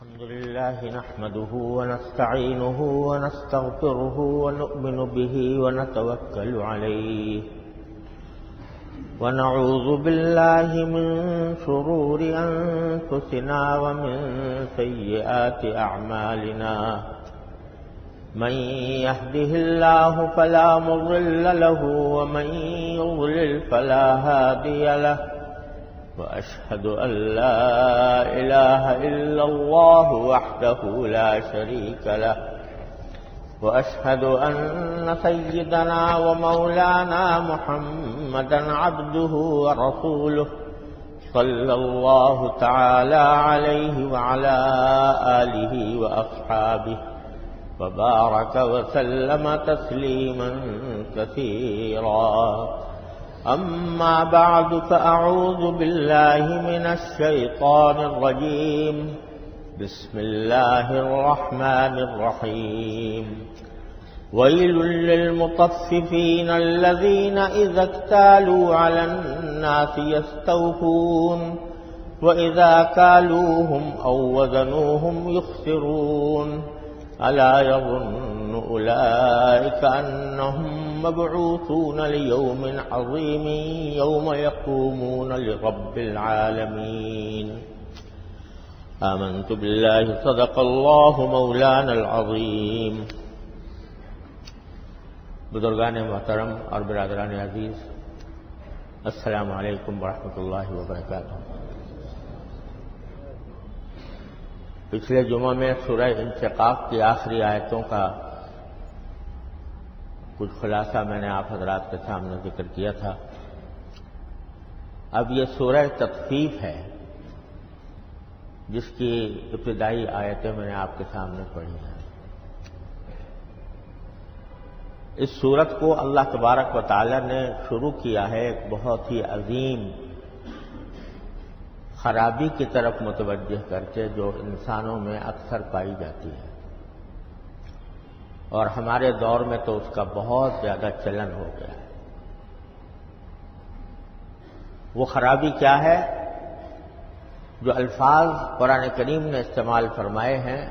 الحمد لله نحمده ونستعينه ونستغفره ونؤمن به ونتوكل عليه ونعوذ بالله من شرور أنفسنا ومن سيئات أعمالنا من يهده الله فلا مضل له ومن يضلل فلا هادي له وأشهد أن لا إله إلا الله وحده لا شريك له وأشهد أن سيدنا ومولانا محمدا عبده ورسوله صلى الله تعالى عليه وعلى آله وأصحابه وبارك وسلم تسليما كثيرا أما بعد فأعوذ بالله من الشيطان الرجيم بسم الله الرحمن الرحيم ويل للمطففين الذين إذا اكتالوا على الناس يستوفون وإذا كالوهم أو وزنوهم يخسرون ألا يظن أولئك أنهم مبعوثون ليوم عظيم يوم يقومون لرب العالمين آمنت بالله صدق الله مولانا العظيم. بزرگان محترم اور برادران عزیز، السلام علیکم ورحمۃ اللہ وبرکاتہ. پچھلے جمعہ میں سورہ انشقاق کی آخری آیتوں کا کچھ خلاصہ میں نے آپ حضرات کے سامنے ذکر کیا تھا. اب یہ سورہ تطفیف ہے جس کی ابتدائی آیتیں میں نے آپ کے سامنے پڑھی ہیں. اس سورت کو اللہ تبارک و تعالی نے شروع کیا ہے ایک بہت ہی عظیم خرابی کی طرف متوجہ کر کے جو انسانوں میں اکثر پائی جاتی ہے، اور ہمارے دور میں تو اس کا بہت زیادہ چلن ہو گیا ہے. وہ خرابی کیا ہے؟ جو الفاظ قرآن کریم نے استعمال فرمائے ہیں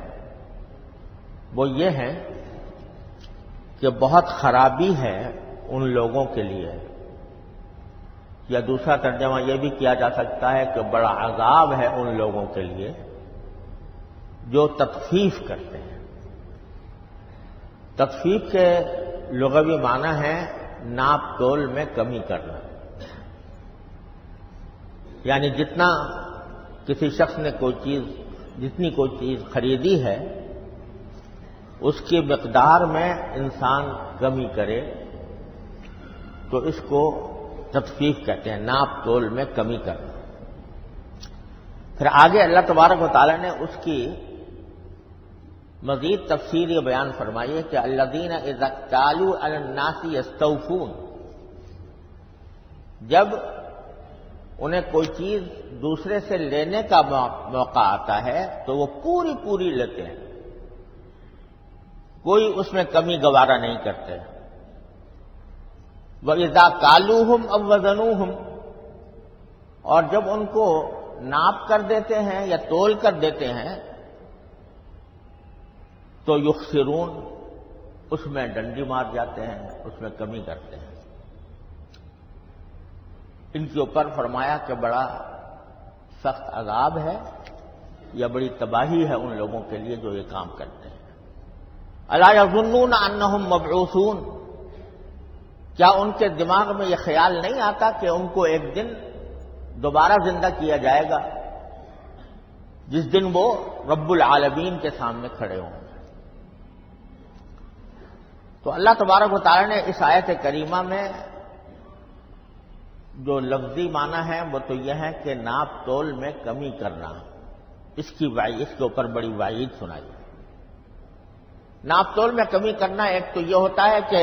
وہ یہ ہیں کہ بہت خرابی ہے ان لوگوں کے لیے، یا دوسرا ترجمہ یہ بھی کیا جا سکتا ہے کہ بڑا عذاب ہے ان لوگوں کے لیے جو تطفیف کرتے ہیں. تطفیف کے لغوی معنی ہے ناپ تول میں کمی کرنا، یعنی جتنا کسی شخص نے جتنی کوئی چیز خریدی ہے اس کی مقدار میں انسان کمی کرے تو اس کو تطفیف کہتے ہیں، ناپ تول میں کمی کرنا. پھر آگے اللہ تبارک و تعالی نے اس کی مزید تفصیل یہ بیان فرمائی ہے کہ الذین اذا اکتالوا علی الناس یستوفون، جب انہیں کوئی چیز دوسرے سے لینے کا موقع آتا ہے تو وہ پوری لیتے ہیں، کوئی اس میں کمی گوارا نہیں کرتے. وَإِذَا كَالُوهُمْ أَوْ وَزَنُوهُمْ، اور جب ان کو ناپ کر دیتے ہیں یا تول کر دیتے ہیں تو یخسرون، اس میں ڈنڈی مار جاتے ہیں، اس میں کمی کرتے ہیں. ان کے اوپر فرمایا کہ بڑا سخت عذاب ہے یا بڑی تباہی ہے ان لوگوں کے لیے جو یہ کام کرتے ہیں. الا یظنون انہم مبعوثون، کیا ان کے دماغ میں یہ خیال نہیں آتا کہ ان کو ایک دن دوبارہ زندہ کیا جائے گا، جس دن وہ رب العالمین کے سامنے کھڑے ہوں گے. تو اللہ تبارک و تعالی نے اس آیت کریمہ میں جو لفظی معنی ہے وہ تو یہ ہے کہ ناپ تول میں کمی کرنا، اس کے اوپر بڑی وعید سنائی. ناپ تول میں کمی کرنا ایک تو یہ ہوتا ہے کہ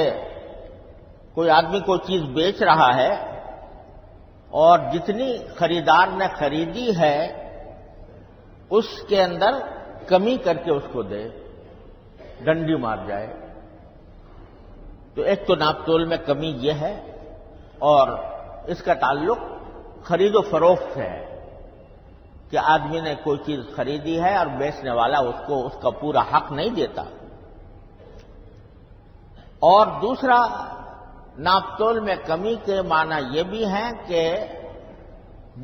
کوئی آدمی کوئی چیز بیچ رہا ہے اور جتنی خریدار نے خریدی ہے اس کے اندر کمی کر کے اس کو دے، ڈنڈی مار جائے. تو ایک تو ناپ تول میں کمی یہ ہے، اور اس کا تعلق خرید و فروخت سے ہے کہ آدمی نے کوئی چیز خریدی ہے اور بیچنے والا اس کو اس کا پورا حق نہیں دیتا. اور دوسرا ناپ تول میں کمی کے معنی یہ بھی ہے کہ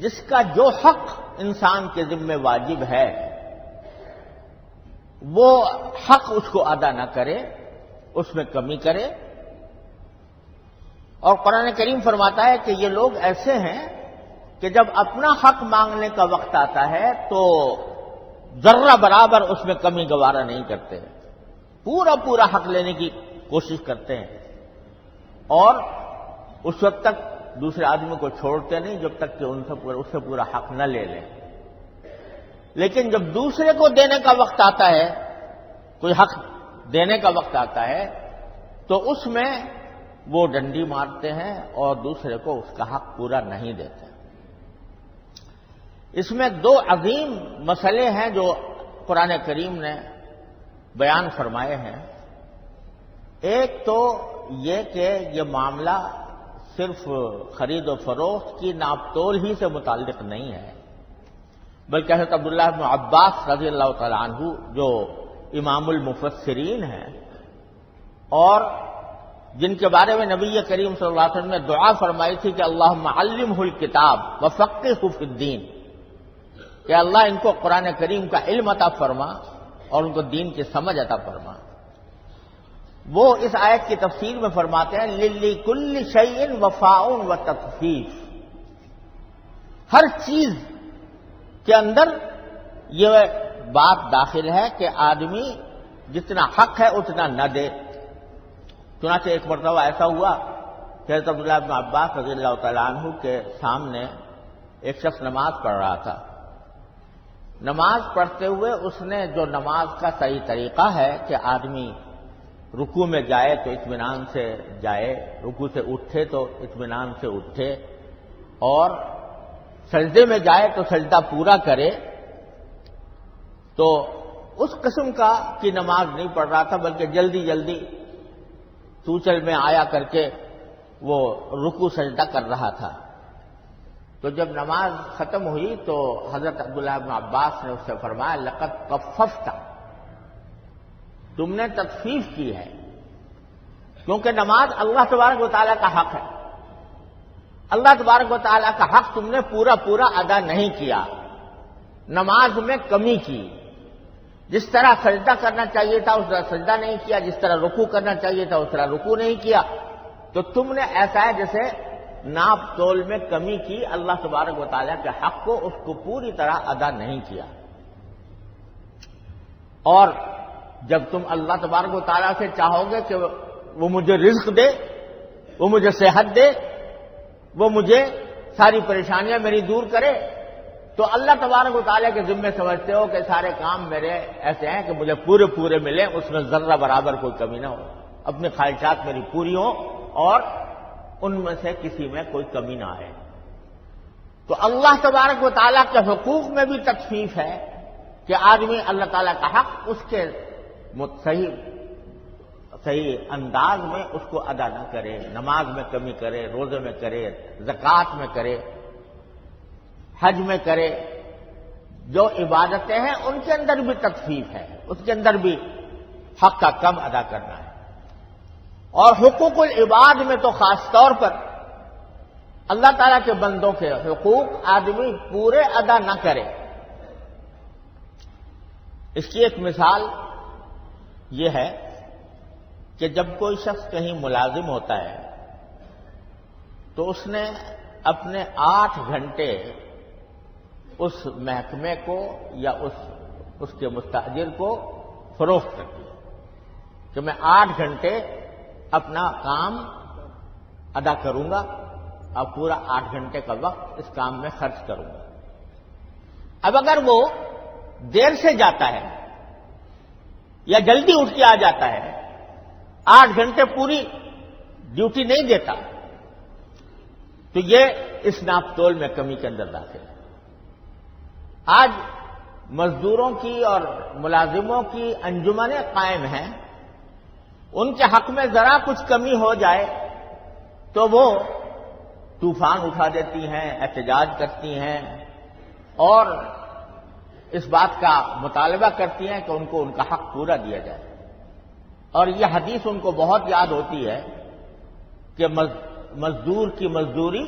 جس کا جو حق انسان کے ذمہ واجب ہے وہ حق اس کو ادا نہ کرے، اس میں کمی کرے. اور قرآن کریم فرماتا ہے کہ یہ لوگ ایسے ہیں کہ جب اپنا حق مانگنے کا وقت آتا ہے تو ذرہ برابر اس میں کمی گوارا نہیں کرتے، پورا حق لینے کی کوشش کرتے ہیں اور اس وقت تک دوسرے آدمی کو چھوڑتے نہیں جب تک کہ اس سے پورا حق نہ لے لیں. لیکن جب دوسرے کو دینے کا وقت آتا ہے، کوئی حق دینے کا وقت آتا ہے تو اس میں وہ ڈنڈی مارتے ہیں اور دوسرے کو اس کا حق پورا نہیں دیتے. اس میں دو عظیم مسئلے ہیں جو قرآن کریم نے بیان فرمائے ہیں. ایک تو یہ کہ یہ معاملہ صرف خرید و فروخت کی ناپ تول ہی سے متعلق نہیں ہے، بلکہ حضرت عبداللہ بن عباس رضی اللہ تعالیٰ عنہ جو امام المفسرین ہیں اور جن کے بارے میں نبی کریم صلی اللہ علیہ وسلم نے دعا فرمائی تھی کہ اللہم علمہ الکتاب وفقہہ فی الدین، کہ اللہ ان کو قرآن کریم کا علم عطا فرما اور ان کو دین کی سمجھ عطا فرما. وہ اس آیت کی تفسیر میں فرماتے ہیں لِلِّكُلِّ شَيْءٍ وَفَاءٌ وَتَخْفِيفٌ، ہر چیز کے اندر یہ بات داخل ہے کہ آدمی جتنا حق ہے اتنا نہ دے. چنانچہ ایک مرتبہ ایسا ہوا کہ حضرت عبداللہ بن عباس رضی اللہ تعالیٰ عنہ کے سامنے ایک شخص نماز پڑھ رہا تھا. نماز پڑھتے ہوئے اس نے جو نماز کا صحیح طریقہ ہے کہ آدمی رکوع میں جائے تو اطمینان سے جائے، رکوع سے اٹھے تو اطمینان سے اٹھے، اور سجدے میں جائے تو سجدہ پورا کرے، تو اس قسم کی نماز نہیں پڑھ رہا تھا بلکہ جلدی سوچل میں آیا کر کے وہ رکوع سجدہ کر رہا تھا. تو جب نماز ختم ہوئی تو حضرت عبداللہ بن عباس نے اس سے فرمایا لقد کففت، تم نے تخفیف کی ہے، کیونکہ نماز اللہ تبارک و تعالیٰ کا حق ہے. اللہ تبارک و تعالیٰ کا حق تم نے پورا ادا نہیں کیا، نماز میں کمی کی. جس طرح سجدہ کرنا چاہیے تھا اس طرح سجدہ نہیں کیا، جس طرح رکوع کرنا چاہیے تھا اس طرح رکوع نہیں کیا. تو تم نے ایسا ہے جیسے ناپ تول میں کمی کی، اللہ تبارک و تعالیٰ کے حق کو اس کو پوری طرح ادا نہیں کیا. اور جب تم اللہ تبارک و تعالیٰ سے چاہو گے کہ وہ مجھے رزق دے، وہ مجھے صحت دے، وہ مجھے ساری پریشانیاں میری دور کرے، تو اللہ تبارک و تعالیٰ کے ذمے سمجھتے ہو کہ سارے کام میرے ایسے ہیں کہ مجھے پورے ملیں، اس میں ذرہ برابر کوئی کمی نہ ہو، اپنی خواہشات میری پوری ہوں اور ان میں سے کسی میں کوئی کمی نہ آئے. تو اللہ تبارک و تعالیٰ کے حقوق میں بھی تخفیف ہے کہ آدمی اللہ تعالیٰ کا حق اس کے صحیح انداز میں اس کو ادا نہ کرے، نماز میں کمی کرے، روزے میں کرے، زکوٰۃ میں کرے، حج میں کرے. جو عبادتیں ہیں ان کے اندر بھی تخفیف ہے، اس کے اندر بھی حق کا کم ادا کرنا ہے. اور حقوق العباد میں تو خاص طور پر اللہ تعالیٰ کے بندوں کے حقوق آدمی پورے ادا نہ کرے. اس کی ایک مثال یہ ہے کہ جب کوئی شخص کہیں ملازم ہوتا ہے تو اس نے اپنے 8 گھنٹے اس محکمے کو یا اس کے مستاجر کو فروخت کر دیا کہ میں 8 گھنٹے اپنا کام ادا کروں گا اور پورا 8 گھنٹے کا وقت اس کام میں خرچ کروں گا. اب اگر وہ دیر سے جاتا ہے یا جلدی اٹھ کے آ جاتا ہے، 8 گھنٹے پوری ڈیوٹی نہیں دیتا، تو یہ اس ناپ تول میں کمی کے اندر داخل ہے. آج مزدوروں کی اور ملازموں کی انجمنیں قائم ہیں، ان کے حق میں ذرا کچھ کمی ہو جائے تو وہ طوفان اٹھا دیتی ہیں، احتجاج کرتی ہیں اور اس بات کا مطالبہ کرتی ہیں کہ ان کو ان کا حق پورا دیا جائے. اور یہ حدیث ان کو بہت یاد ہوتی ہے کہ مزدور کی مزدوری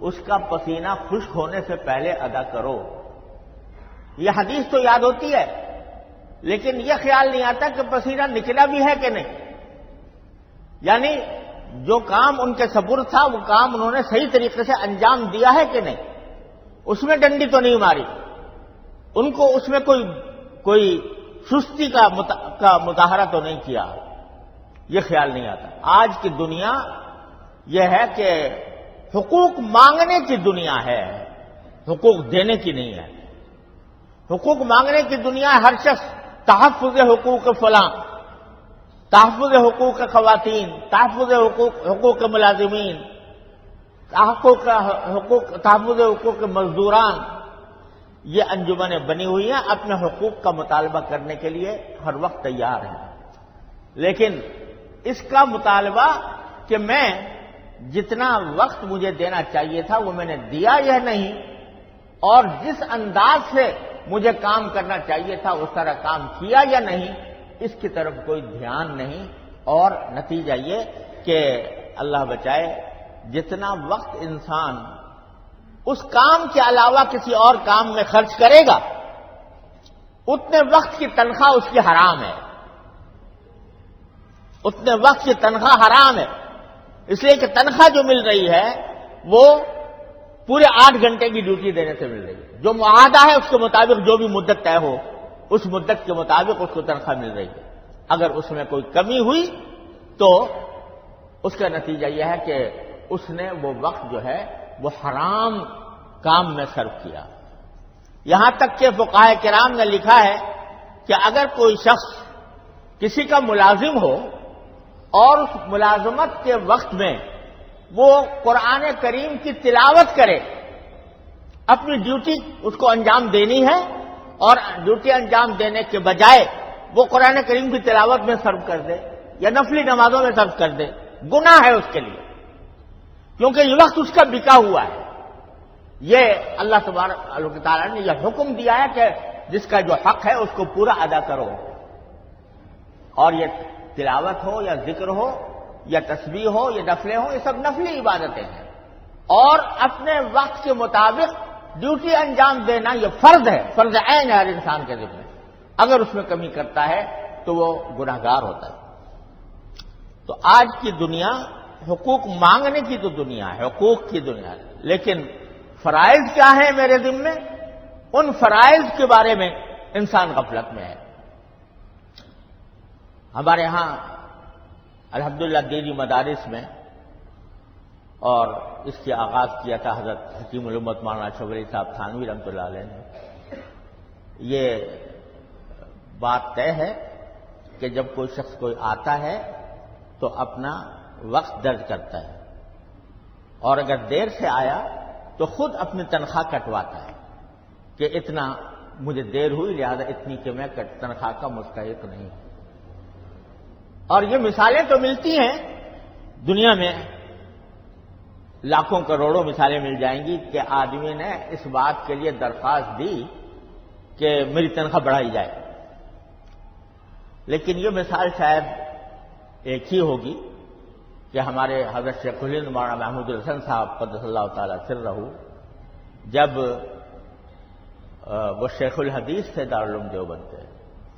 اس کا پسینہ خشک ہونے سے پہلے ادا کرو. یہ حدیث تو یاد ہوتی ہے، لیکن یہ خیال نہیں آتا کہ پسینہ نکلا بھی ہے کہ نہیں. یعنی جو کام ان کے سپرد تھا وہ کام انہوں نے صحیح طریقے سے انجام دیا ہے کہ نہیں. اس میں ڈنڈی تو نہیں ماری، ان کو اس میں کوئی سستی کا مظاہرہ تو نہیں کیا. یہ خیال نہیں آتا. آج کی دنیا یہ ہے کہ حقوق مانگنے کی دنیا ہے، حقوق دینے کی نہیں ہے. حقوق مانگنے کی دنیا ہے. ہر شخص تحفظ حقوق فلاں، تحفظ حقوق خواتین، تحفظ حقوق ملازمین، تحفظ حقوق مزدوران، یہ انجمنیں بنی ہوئی ہیں، اپنے حقوق کا مطالبہ کرنے کے لیے ہر وقت تیار ہیں. لیکن اس کا مطالبہ کہ میں جتنا وقت مجھے دینا چاہیے تھا وہ میں نے دیا یا نہیں، اور جس انداز سے مجھے کام کرنا چاہیے تھا اس طرح کام کیا یا نہیں، اس کی طرف کوئی دھیان نہیں. اور نتیجہ یہ کہ اللہ بچائے جتنا وقت انسان اس کام کے علاوہ کسی اور کام میں خرچ کرے گا اتنے وقت کی تنخواہ اس کی حرام ہے. اتنے وقت کی تنخواہ حرام ہے، اس لیے کہ تنخواہ جو مل رہی ہے وہ پورے 8 گھنٹے کی ڈیوٹی دینے سے مل رہی ہے. جو معاہدہ ہے اس کے مطابق جو بھی مدت طے ہو اس مدت کے مطابق اس کو تنخواہ مل رہی ہے. اگر اس میں کوئی کمی ہوئی تو اس کا نتیجہ یہ ہے کہ اس نے وہ وقت جو ہے وہ حرام کام میں صرف کیا. یہاں تک کہ فقہاء کرام نے لکھا ہے کہ اگر کوئی شخص کسی کا ملازم ہو اور اس ملازمت کے وقت میں وہ قرآن کریم کی تلاوت کرے، اپنی ڈیوٹی اس کو انجام دینی ہے اور ڈیوٹی انجام دینے کے بجائے وہ قرآن کریم کی تلاوت میں صرف کر دے یا نفلی نمازوں میں صرف کر دے، گناہ ہے اس کے لیے، کیونکہ یہ وقت اس کا بکا ہوا ہے. یہ اللہ تبارک و تعالیٰ نے یہ حکم دیا ہے کہ جس کا جو حق ہے اس کو پورا ادا کرو. اور یہ تلاوت ہو یا ذکر ہو یا تسبیح ہو یا نفلیں ہو، یہ سب نفلی عبادتیں ہیں. اور اپنے وقت کے مطابق ڈیوٹی انجام دینا یہ فرض ہے، فرض عین ہے ہر انسان کے ذمہ. اگر اس میں کمی کرتا ہے تو وہ گناہگار ہوتا ہے. تو آج کی دنیا حقوق مانگنے کی تو دنیا ہے، حقوق کی دنیا ہے، لیکن فرائض کیا ہیں میرے ذمہ؟ ان فرائض کے بارے میں انسان غفلت میں ہے. ہمارے ہاں الحمدللہ دینی مدارس میں، اور اس کے آغاز کیا تھا حضرت حکیم الامت مولانا اشرف علی صاحب تھانوی رحمۃ اللہ علیہ نے. یہ بات طے ہے کہ جب کوئی شخص کوئی آتا ہے تو اپنا وقت درج کرتا ہے، اور اگر دیر سے آیا تو خود اپنی تنخواہ کٹواتا ہے کہ اتنا مجھے دیر ہوئی لہذا اتنی کہ میں تنخواہ کا مستحق نہیں ہوں. اور یہ مثالیں تو ملتی ہیں دنیا میں، لاکھوں کروڑوں مثالیں مل جائیں گی کہ آدمی نے اس بات کے لیے درخواست دی کہ میری تنخواہ بڑھائی جائے. لیکن یہ مثال شاید ایک ہی ہوگی کہ ہمارے حضرت شیخ الہند مولانا محمود الحسن صاحب قدس اللہ تعالی سرہ جب وہ شیخ الحدیث تھے دارالعلوم دیوبند کے،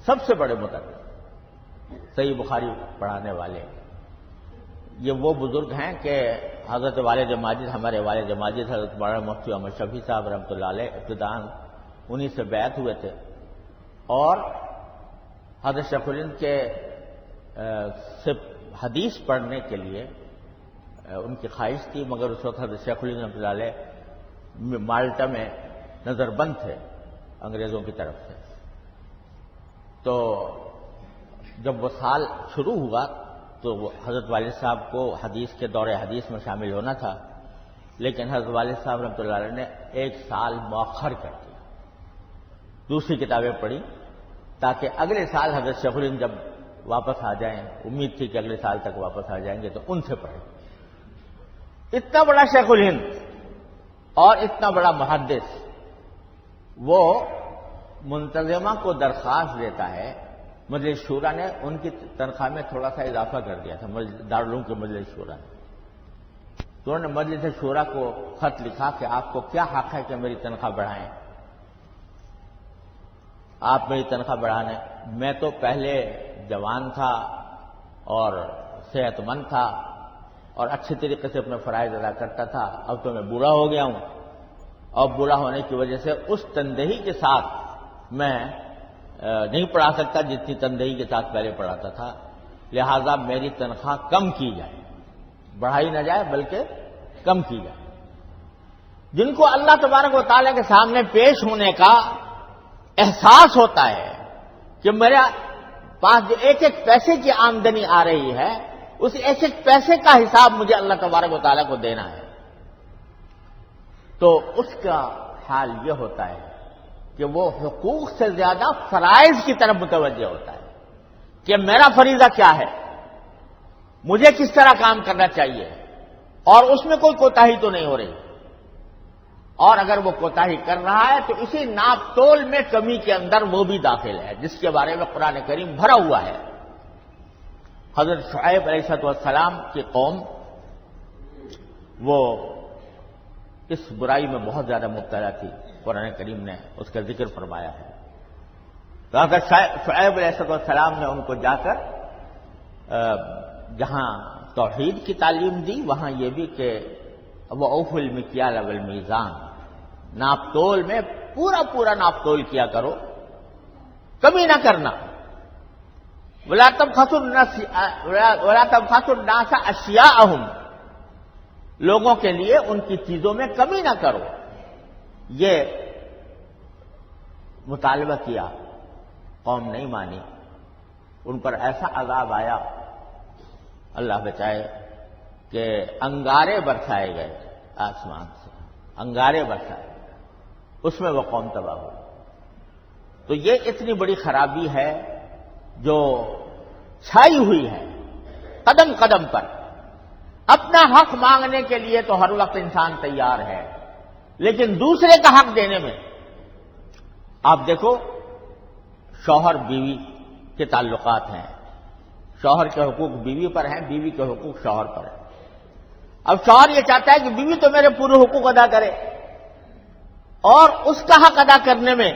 سب سے بڑے مدرس، صحیح بخاری پڑھانے والے. یہ وہ بزرگ ہیں کہ حضرت والد ماجد، ہمارے والد ماجد حضرت مولانا مفتی احمد شفیع صاحب رحمۃ اللہ علیہ ابتداءً انہی سے بیعت ہوئے تھے. اور حضرت شیخ الہند کے سے حدیث پڑھنے کے لیے ان کی خواہش تھی، مگر اس وقت حضرت شیخ الہند رحمۃ اللہ علیہ مالٹا میں نظر بند تھے انگریزوں کی طرف سے. تو جب وہ سال شروع ہوا تو حضرت والد صاحب کو حدیث کے دور حدیث میں شامل ہونا تھا، لیکن حضرت والد صاحب رحمۃ اللہ علیہ نے 1 سال مؤخر کر دیا، دوسری کتابیں پڑھی تاکہ اگلے سال حضرت شیخ الہند جب واپس آ جائیں، امید تھی کہ اگلے سال تک واپس آ جائیں گے تو ان سے پڑھیں. اتنا بڑا شیخ الہند اور اتنا بڑا محدث وہ منتظمہ کو درخواست دیتا ہے، مجلس شورا نے ان کی تنخواہ میں تھوڑا سا اضافہ کر دیا تھا، دارالعلوم کے مجلس شورا نے، تو انہوں نے مجلس شورا کو خط لکھا کہ آپ کو کیا حق ہے کہ میری تنخواہ بڑھائیں، آپ میری تنخواہ بڑھانے، میں تو پہلے جوان تھا اور صحت مند تھا اور اچھے طریقے سے اپنے فرائض ادا کرتا تھا، اب تو میں بوڑھا ہو گیا ہوں، اور بوڑھا ہونے کی وجہ سے اس تندہی کے ساتھ میں نہیں پڑھا سکتا جتنی تندہی کے ساتھ پہلے پڑھاتا تھا، لہذا میری تنخواہ کم کی جائے، بڑھائی نہ جائے بلکہ کم کی جائے۔ جن کو اللہ تبارک و تعالیٰ کے سامنے پیش ہونے کا احساس ہوتا ہے کہ میرے پاس جو ایک ایک پیسے کی آمدنی آ رہی ہے، اس ایک ایک پیسے کا حساب مجھے اللہ تبارک و تعالیٰ کو دینا ہے، تو اس کا حال یہ ہوتا ہے کہ وہ حقوق سے زیادہ فرائض کی طرف متوجہ ہوتا ہے کہ میرا فریضہ کیا ہے، مجھے کس طرح کام کرنا چاہیے، اور اس میں کوئی کوتاہی تو نہیں ہو رہی، اور اگر وہ کوتاہی کر رہا ہے تو اسی ناپ تول میں کمی کے اندر وہ بھی داخل ہے، جس کے بارے میں قرآن کریم بھرا ہوا ہے۔ حضرت شعیب علیہ السلام کی قوم وہ اس برائی میں بہت زیادہ مبتلا تھی، قرآن کریم نے اس کا ذکر فرمایا ہے۔ تو حضرت شعیب علیہ السلام نے ان کو جا کر جہاں توحید کی تعلیم دی، وہاں یہ بھی کہ وَأَوْفُوا الْمِكْيَالَ وَالْمِيزَانَ، ناپ تول میں پورا ناپ تول کیا کرو، کمی نہ کرنا۔ وَلَا تَبْخَسُوا النَّاسَ أَشْيَاءَهُمْ، لوگوں کے لیے ان کی چیزوں میں کمی نہ کرو، یہ مطالبہ کیا، قوم نہیں مانی، ان پر ایسا عذاب آیا، اللہ بچائے، کہ انگارے برسائے گئے آسمان سے، انگارے برسائے، اس میں وہ قوم تباہ ہوئی۔ تو یہ اتنی بڑی خرابی ہے جو چھائی ہوئی ہے قدم قدم پر۔ اپنا حق مانگنے کے لیے تو ہر وقت انسان تیار ہے، لیکن دوسرے کا حق دینے میں، آپ دیکھو شوہر بیوی کے تعلقات ہیں، شوہر کے حقوق بیوی پر ہیں، بیوی کے حقوق شوہر پر ہیں۔ اب شوہر یہ چاہتا ہے کہ بیوی تو میرے پورے حقوق ادا کرے، اور اس کا حق ادا کرنے میں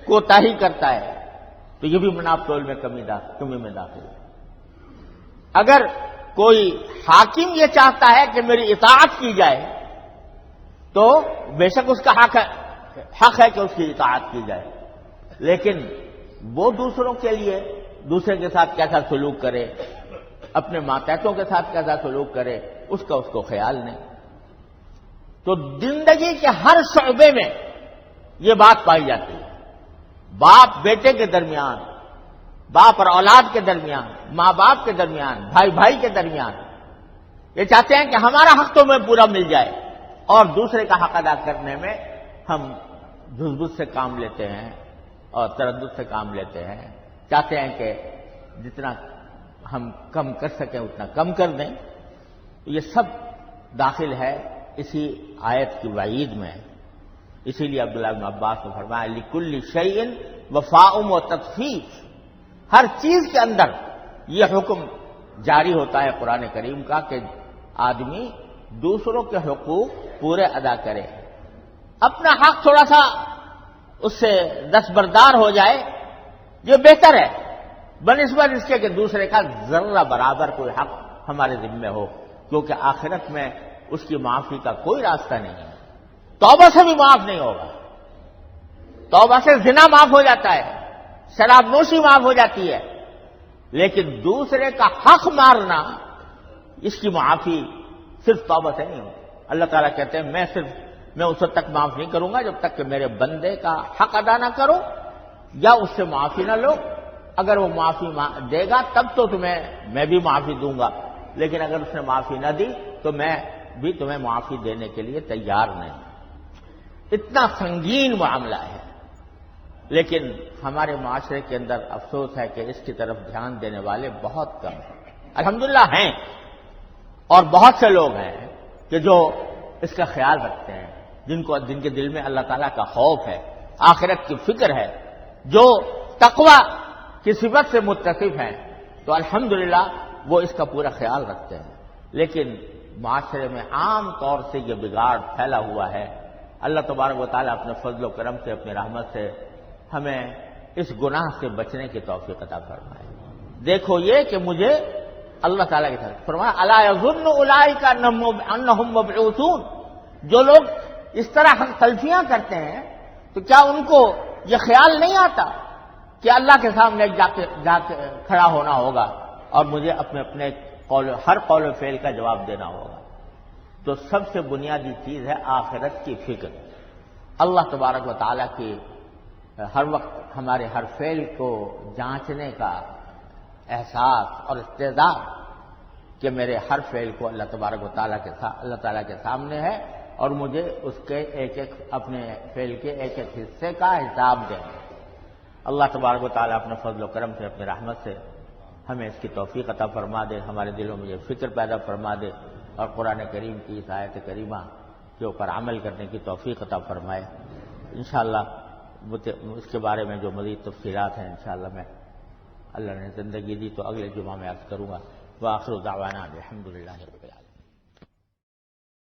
کوتاہی کرتا ہے، تو یہ بھی ناپ تول میں کمی میں داخل ہے۔ اگر کوئی حاکم یہ چاہتا ہے کہ میری اطاعت کی جائے، تو بے شک اس کا حق ہے کہ اس کی اطاعت کی جائے، لیکن وہ دوسروں کے لیے دوسرے کے ساتھ کیسا سلوک کرے، اپنے ماتحتوں کے ساتھ کیسا سلوک کرے، اس کو خیال نہیں۔ تو زندگی کے ہر شعبے میں یہ بات پائی جاتی ہے، باپ بیٹے کے درمیان، باپ اور اولاد کے درمیان، ماں باپ کے درمیان، بھائی بھائی کے درمیان، یہ چاہتے ہیں کہ ہمارا حق تو میں پورا مل جائے، اور دوسرے کا حق ادا کرنے میں ہم جھزبز سے کام لیتے ہیں اور تردد سے کام لیتے ہیں، چاہتے ہیں کہ جتنا ہم کم کر سکیں اتنا کم کر دیں۔ یہ سب داخل ہے اسی آیت کی وعید میں۔ اسی لیے عبداللہ بن عباس نے فرمایا لِكُلِّ شَيْءٍ وَفَاءٌ وَتَطْفِيفٌ، ہر چیز کے اندر یہ حکم جاری ہوتا ہے قرآن کریم کا کہ آدمی دوسروں کے حقوق پورے ادا کرے، اپنا حق تھوڑا سا اس سے دستبردار ہو جائے، یہ بہتر ہے بنسبت اس کے کہ دوسرے کا ذرہ برابر کوئی حق ہمارے ذمہ ہو، کیونکہ آخرت میں اس کی معافی کا کوئی راستہ نہیں ہے، توبہ سے بھی معاف نہیں ہوگا، توبہ سے زنا معاف ہو جاتا ہے، شراب نوشی معاف ہو جاتی ہے، لیکن دوسرے کا حق مارنا، اس کی معافی صرف توبہ سے نہیں ہوگی۔ اللہ تعالیٰ کہتے ہیں میں اس وقت تک معاف نہیں کروں گا جب تک کہ میرے بندے کا حق ادا نہ کرو یا اس سے معافی نہ لو، اگر وہ معافی دے گا تب تو میں بھی معافی دوں گا، لیکن اگر اس نے معافی نہ دی تو میں بھی تمہیں معافی دینے کے لیے تیار نہیں۔ اتنا سنگین معاملہ ہے، لیکن ہمارے معاشرے کے اندر افسوس ہے کہ اس کی طرف دھیان دینے والے بہت کم ہیں۔ الحمدللہ ہیں، اور بہت سے لوگ ہیں کہ جو اس کا خیال رکھتے ہیں، جن کے دل میں اللہ تعالیٰ کا خوف ہے، آخرت کی فکر ہے، جو تقوی کی صفت سے متصف ہیں تو الحمدللہ وہ اس کا پورا خیال رکھتے ہیں، لیکن معاشرے میں عام طور سے یہ بگاڑ پھیلا ہوا ہے۔ اللہ تبارک و تعالیٰ اپنے فضل و کرم سے، اپنی رحمت سے ہمیں اس گناہ سے بچنے کی توفیق عطا فرمائے۔ دیکھو یہ کہ مجھے اللہ تعالیٰ کی طرف فرمایا الا یظن اولئک انہم مبعوثون، جو لوگ اس طرح حق تلفیاں کرتے ہیں تو کیا ان کو یہ خیال نہیں آتا کہ اللہ کے سامنے جا کے کھڑا ہونا ہوگا اور مجھے اپنے ہر قول و فعل کا جواب دینا ہوگا۔ تو سب سے بنیادی چیز ہے آخرت کی فکر، اللہ تبارک و تعالیٰ کی ہر وقت ہمارے ہر فعل کو جانچنے کا احساس اور استعداد کہ میرے ہر فعل کو اللہ تبارک و تعالیٰ کے سامنے ہے اور مجھے اس کے اپنے فعل کے ایک ایک حصے کا حساب دیں۔ اللہ تبارک و تعالیٰ اپنے فضل و کرم سے، اپنی رحمت سے ہمیں اس کی توفیق عطا فرما دے، ہمارے دلوں میں یہ فکر پیدا فرما دے اور قرآن کریم کی اس آیت کریمہ کے اوپر عمل کرنے کی توفیق عطا فرمائے۔ انشاءاللہ اس کے بارے میں جو مزید تفصیلات ہیں انشاءاللہ میں اللہ نے زندگی دی تو اگلے جمعہ میں عرض کروں گا۔ وآخر دعوانا الحمدللہ رب العالمین۔